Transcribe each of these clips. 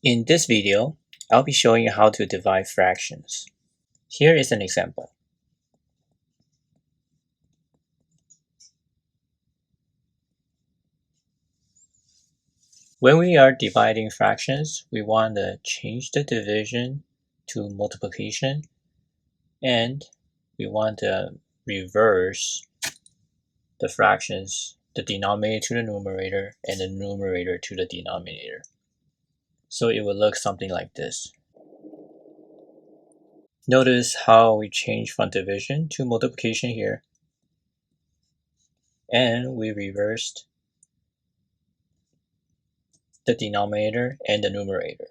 In this video, I'll be showing you how to divide fractions. Here is an example. When we are dividing fractions, we want to change the division to multiplication, and we want to reverse the fractions, the denominator to the numerator and the numerator to the denominator. So it will look something like this. Notice how we change from division to multiplication here, and we reversed the denominator and the numerator.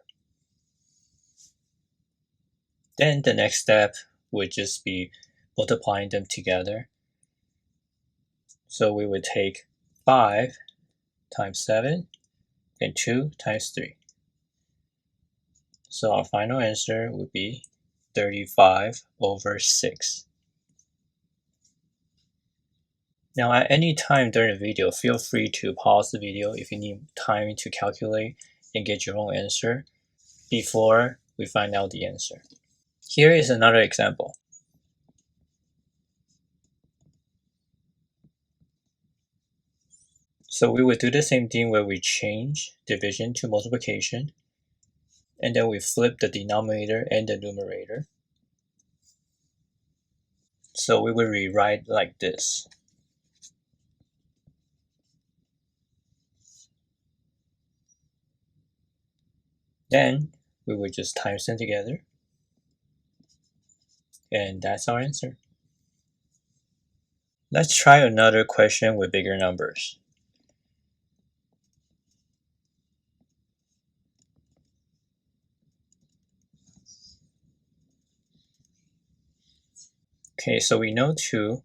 Then the next step would just be multiplying them together. So we would take 5 times 7 and 2 times 3. So our final answer would be 35/6. Now at any time during the video, feel free to pause the video if you need time to calculate and get your own answer before we find out the answer. Here is another example. So we would do the same thing where we change division to multiplication, and then we flip the denominator and the numerator. So we will rewrite like this. Then we will just times them together, and that's our answer. Let's try another question with bigger numbers. Okay, so we know to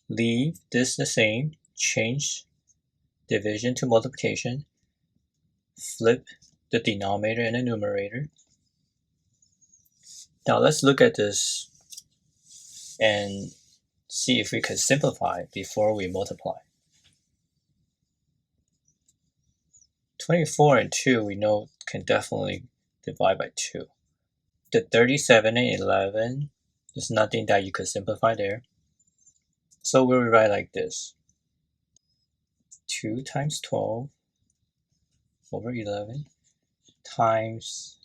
leave this the same, change division to multiplication, flip the denominator and the numerator. Now let's look at this and see if we could simplify before we multiply. 24 and 2 we know can definitely divide by 2. The 37 and 11, there's nothing that you could simplify there. So we'll write like this. 2 times 12 over 11 times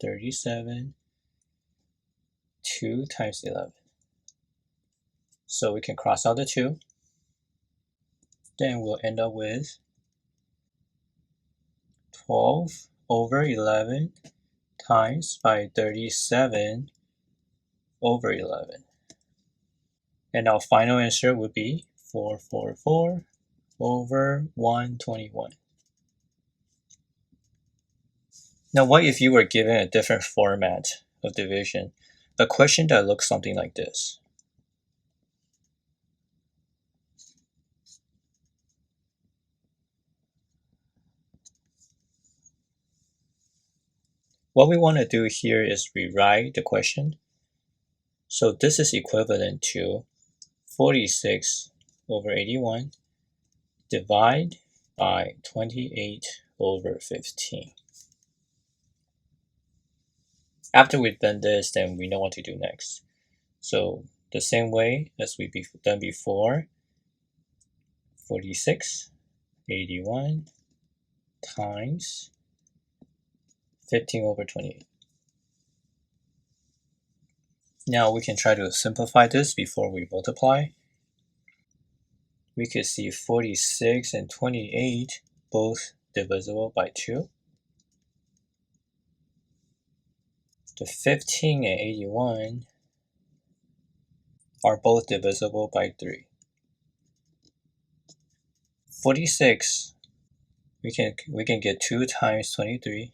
37, 2 times 11. So we can cross out the 2. Then we'll end up with 12 over 11 times by 37 over 11. And our final answer would be 444 over 121. Now what if you were given a different format of division, a question that looks something like this? What we want to do here is rewrite the question. So this is equivalent to 46 over 81 divide by 28 over 15. After we've done this, then we know what to do next. So the same way as we've done before, 46, 81 times 15 over 28. Now we can try to simplify this before we multiply. We could see 46 and 28 both divisible by 2. The 15 and 81 are both divisible by 3. 46, we can get 2 times 23.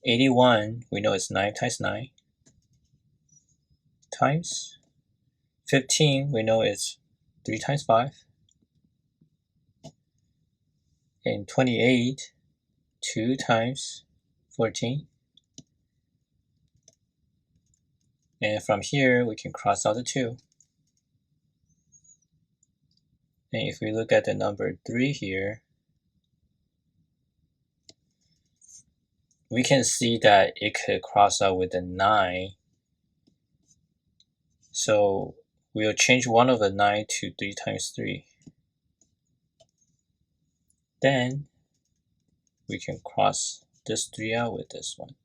81, we know it's 9 times 9. Times 15, we know it's 3 times 5. And 28, 2 times 14. And from here, we can cross out the 2. And if we look at the number 3 here, we can see that it could cross out with a 9. So we'll change one of the 9 to 3 times 3. Then we can cross this 3 out with this one.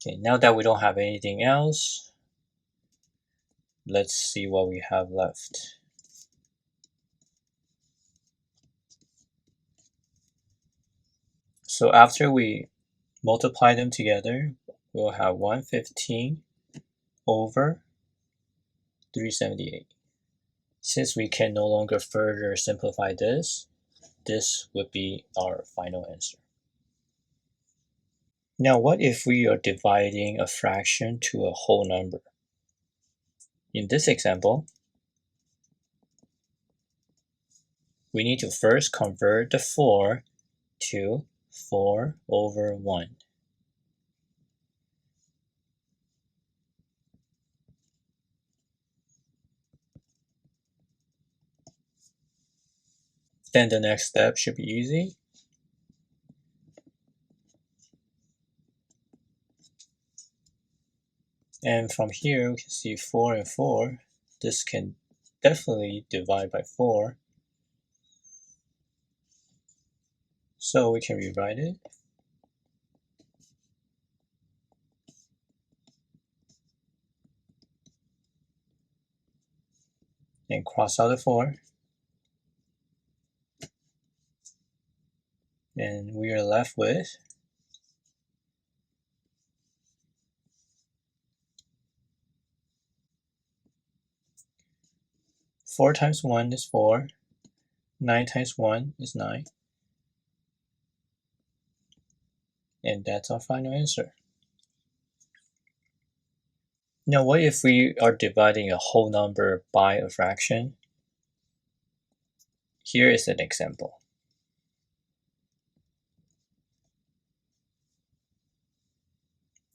Okay, now that we don't have anything else, let's see what we have left. So after we multiply them together, we'll have 115 over 378. Since we can no longer further simplify this, this would be our final answer. Now, what if we are dividing a fraction to a whole number? In this example, we need to first convert the 4 to 4 over 1. Then the next step should be easy. And from here, we can see 4 and 4. This can definitely divide by 4. So we can rewrite it. And cross out the 4. And we are left with 4 times 1 is 4. 9 times 1 is 9. And that's our final answer. Now, what if we are dividing a whole number by a fraction? Here is an example.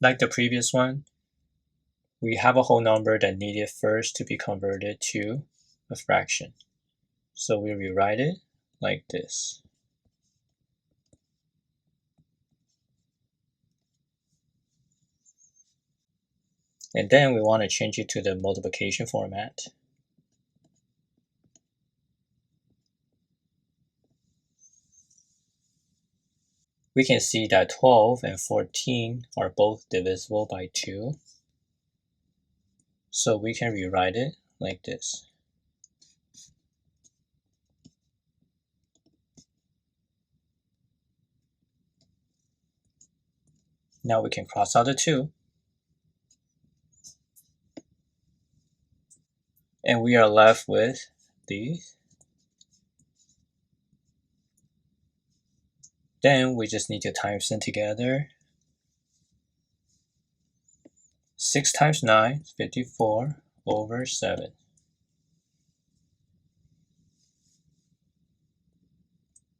Like the previous one, we have a whole number that needed first to be converted to a fraction. So we rewrite it like this. And then we want to change it to the multiplication format. We can see that 12 and 14 are both divisible by 2. So we can rewrite it like this. Now we can cross out the 2. And we are left with these. Then we just need to times them together. 6 times 9 is 54 over 7.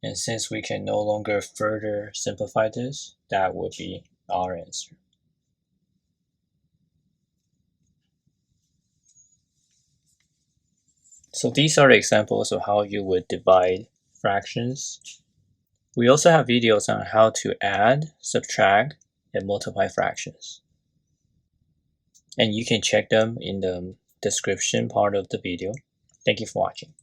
And since we can no longer further simplify this, that would be our answer. So these are the examples of how you would divide fractions. We also have videos on how to add, subtract, and multiply fractions. And you can check them in the description part of the video. Thank you for watching.